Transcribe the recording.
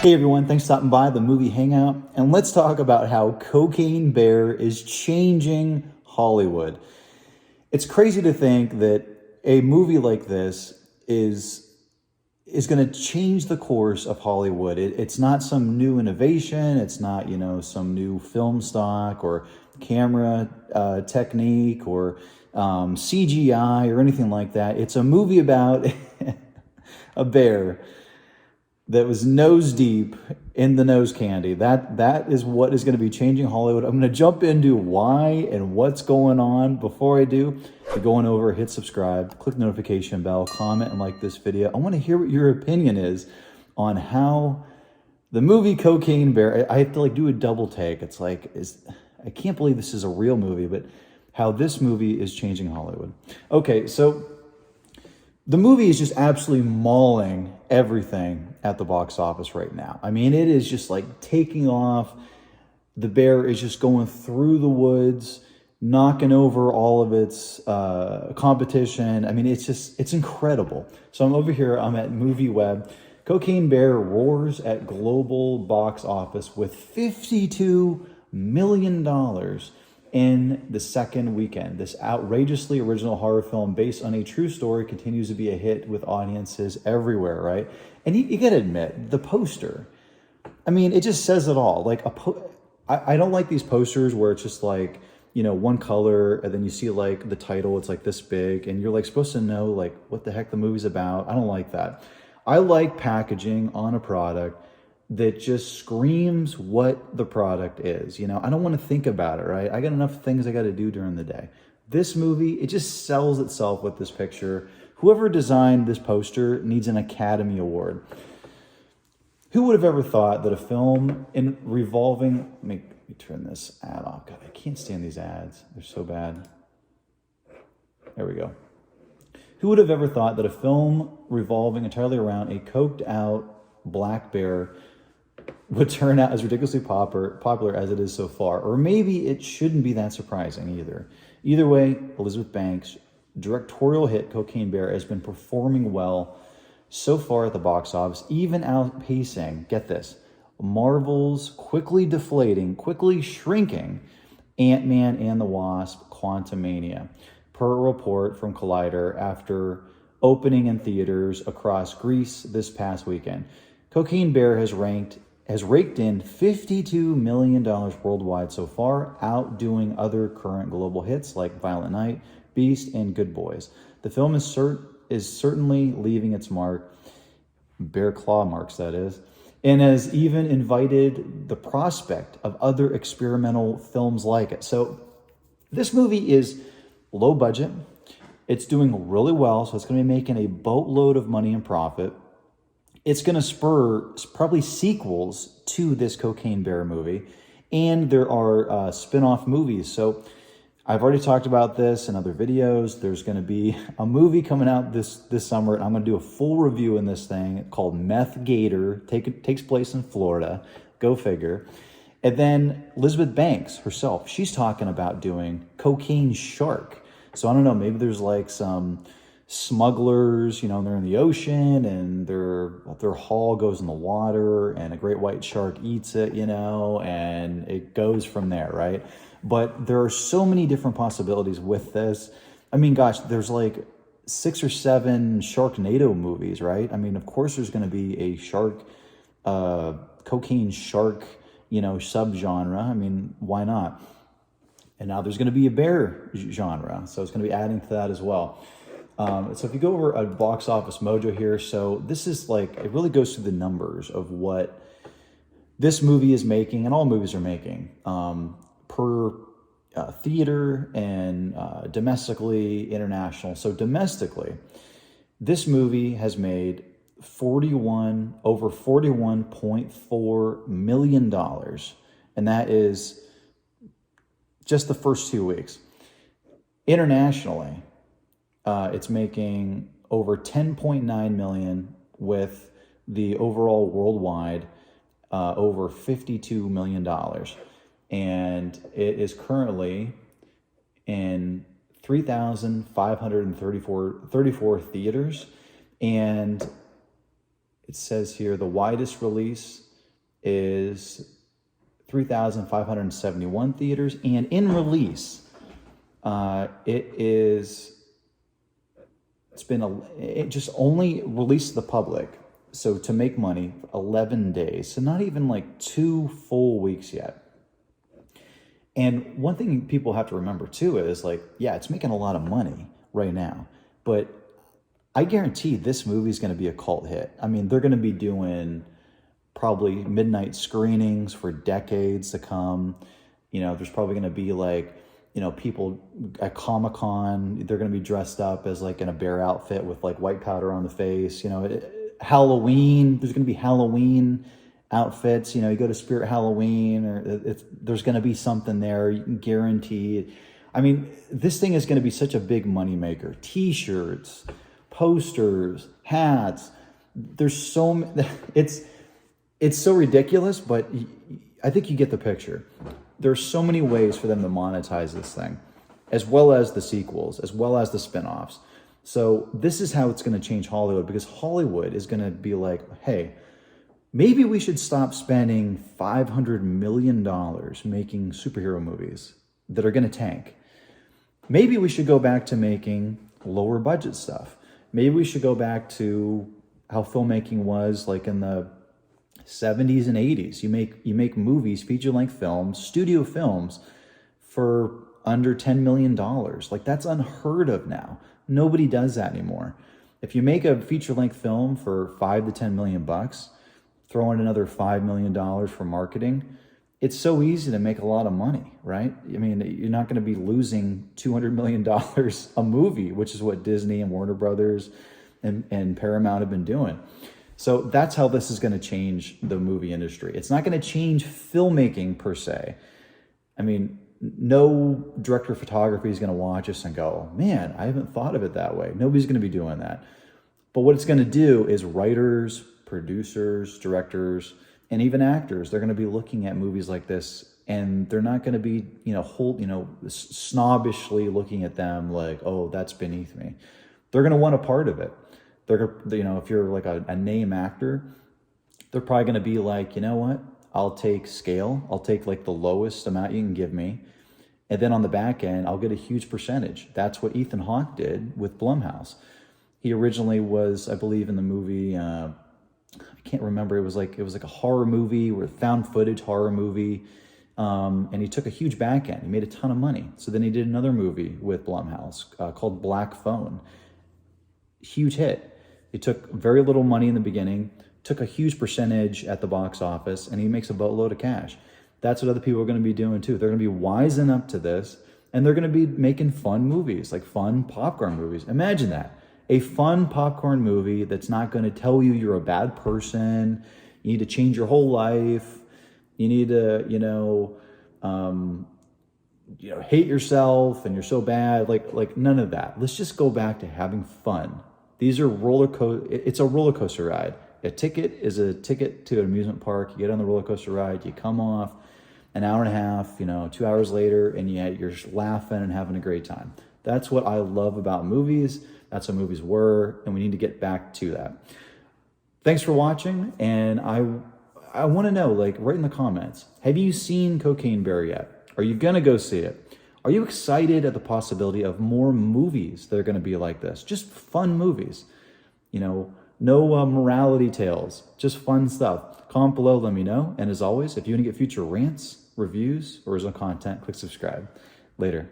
Hey everyone, thanks for stopping by the movie Hangout, and let's talk about how Cocaine Bear is changing Hollywood. It's crazy to think that a movie like this is going to change the course of Hollywood. It's not some new innovation. It's not, some new film stock or camera technique or CGI or anything like that. It's a movie about a bear that was nose deep in the nose candy. That is what is going to be changing Hollywood. I'm going to jump into why and what's going on. Before I do, if you're going over, hit subscribe, click the notification bell, comment and like this video. I want to hear what your opinion is on how the movie Cocaine Bear, I have to do a double take. It's I can't believe this is a real movie, but how this movie is changing Hollywood. Okay, so the movie is just absolutely mauling everything at the box office right now. I mean, it is just taking off. The bear is just going through the woods, knocking over all of its competition. I mean, it's incredible. So I'm over here, I'm at MovieWeb. Cocaine Bear roars at global box office with $52 million in the second weekend. This outrageously original horror film based on a true story continues to be a hit with audiences everywhere, right? And you gotta admit, the poster, I mean, it just says it all. I don't like these posters where it's just one color and then you see the title, it's this big and you're supposed to know what the heck the movie's about. I don't like that. I like packaging on a product that just screams what the product is. I don't want to think about it, right? I got enough things I got to do during the day. This movie, it just sells itself with this picture. Whoever designed this poster needs an Academy Award. Who would have ever thought that a film in revolving... Let me turn this ad off. God, I can't stand these ads. They're so bad. There we go. Who would have ever thought that a film revolving entirely around a coked out black bear would turn out as ridiculously popular as it is so far? Or maybe it shouldn't be that surprising either. Either way, Elizabeth Banks' directorial hit Cocaine Bear has been performing well so far at the box office, even outpacing, get this, Marvel's quickly shrinking Ant-Man and the Wasp: Quantumania, per a report from Collider after opening in theaters across Greece this past weekend. Cocaine Bear has raked in $52 million worldwide so far, outdoing other current global hits like Violent Night, Beast, and Good Boys. The film is certainly leaving its mark, bear claw marks that is, and has even invited the prospect of other experimental films like it. So this movie is low budget. It's doing really well, so it's going to be making a boatload of money and profit. It's going to spur probably sequels to this Cocaine Bear movie, and there are spin-off movies. So I've already talked about this in other videos. There's going to be a movie coming out this summer, and I'm going to do a full review in this thing called Meth Gator. Takes place in Florida. Go figure. And then Elizabeth Banks herself, she's talking about doing Cocaine Shark. So I don't know, maybe there's some smugglers, they're in the ocean and their haul goes in the water and a great white shark eats it, and it goes from there, right? But there are so many different possibilities with this. I mean, gosh, there's 6 or 7 Sharknado movies, right? I mean, of course there's going to be a cocaine shark, subgenre. I mean, why not? And now there's going to be a bear genre, so it's going to be adding to that as well. So if you go over a box office mojo here, so this is it really goes through the numbers of what this movie is making, and all movies are making, per theater and domestically, international. So domestically, this movie has made over $41.4 million, and that is just the first 2 weeks. Internationally, it's making over 10.9 million, with the overall worldwide over $52 million. And it is currently in 3,534 theaters. And it says here the widest release is 3,571 theaters, and in release, it's been it just only released to the public, so to make money, 11 days, so not even like 2 full weeks yet. And one thing people have to remember too is, like, yeah, it's making a lot of money right now, but I guarantee this movie is going to be a cult hit. I mean, they're going to be doing probably midnight screenings for decades to come. There's probably going to be like, people at Comic-Con, they're going to be dressed up as like in a bear outfit with like white powder on the face. Halloween, there's going to be Halloween outfits. You go to Spirit Halloween, or there's going to be something there. You can guarantee it. I mean, this thing is going to be such a big moneymaker. T-shirts, posters, hats. There's it's so ridiculous, but I think you get the picture. There's so many ways for them to monetize this thing, as well as the sequels, as well as the spin-offs. So this is how it's going to change Hollywood, because Hollywood is going to be like, hey, maybe we should stop spending $500 million making superhero movies that are going to tank. Maybe we should go back to making lower budget stuff. Maybe we should go back to how filmmaking was like in the 70s and 80s. You make movies, feature-length films, studio films for under $10 million. Like, that's unheard of now. Nobody does that anymore. If you make a feature-length film for $5 to $10 million bucks, throw in another $5 million for marketing, it's so easy to make a lot of money, right? I mean, you're not going to be losing $200 million a movie, which is what Disney and Warner Brothers and Paramount have been doing. So that's how this is going to change the movie industry. It's not going to change filmmaking per se. I mean, no director of photography is going to watch us and go, man, I haven't thought of it that way. Nobody's going to be doing that. But what it's going to do is writers, producers, directors, and even actors, they're going to be looking at movies like this, and they're not going to be, snobbishly looking at them like, oh, that's beneath me. They're going to want a part of it. They're, if you're like a name actor, they're probably going to be like, you know what? I'll take scale. I'll take like the lowest amount you can give me. And then on the back end, I'll get a huge percentage. That's what Ethan Hawke did with Blumhouse. He originally was, I believe, in the movie, I can't remember. It was like a horror movie, or found footage horror movie. And he took a huge back end. He made a ton of money. So then he did another movie with Blumhouse called Black Phone. Huge hit. He took very little money in the beginning, took a huge percentage at the box office, and he makes a boatload of cash. That's what other people are going to be doing too. They're going to be wising up to this, and they're going to be making fun movies, like fun popcorn movies. Imagine that. A fun popcorn movie that's not going to tell you you're a bad person, you need to change your whole life, you need to, hate yourself and you're so bad. Like none of that. Let's just go back to having fun. These are it's a roller coaster ride. A ticket is a ticket to an amusement park. You get on the roller coaster ride, you come off an hour and a half, 2 hours later, and you're laughing and having a great time. That's what I love about movies. That's what movies were, and we need to get back to that. Thanks for watching, and I want to know, write in the comments, have you seen Cocaine Bear yet? Are you going to go see it? Are you excited at the possibility of more movies that are going to be like this? Just fun movies. No morality tales, just fun stuff. Comment below, let me know. And as always, if you want to get future rants, reviews, or original content, click subscribe. Later.